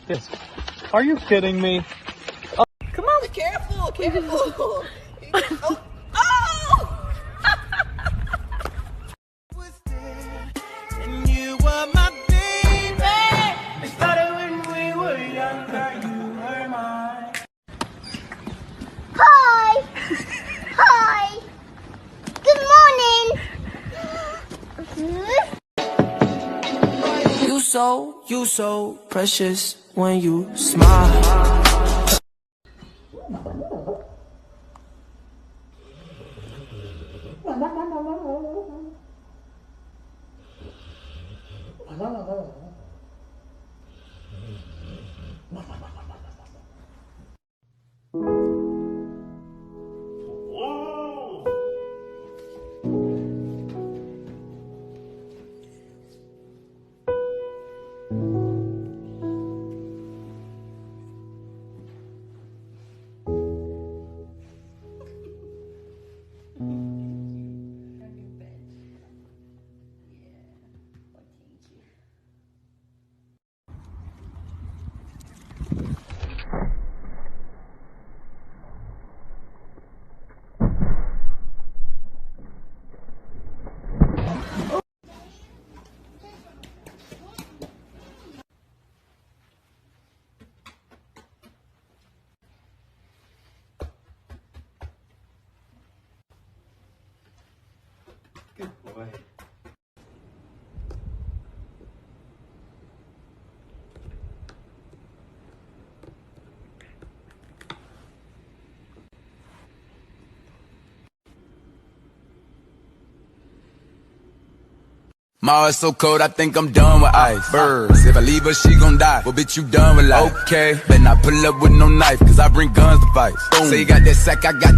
Yes. Are you kidding me? Come on. Careful, careful. Oh! Oh! And you were my baby. It started when we were younger. You were mine. Hi! Hi! Good morning! You so precious when you smile. Good boy. My heart's so cold, I think I'm done with ice. Birds, if I leave her, she gon' die. Well, bitch, you done with life. Okay, better not pull up with no knife, cause I bring guns to fight. Say you got that sack, I got that.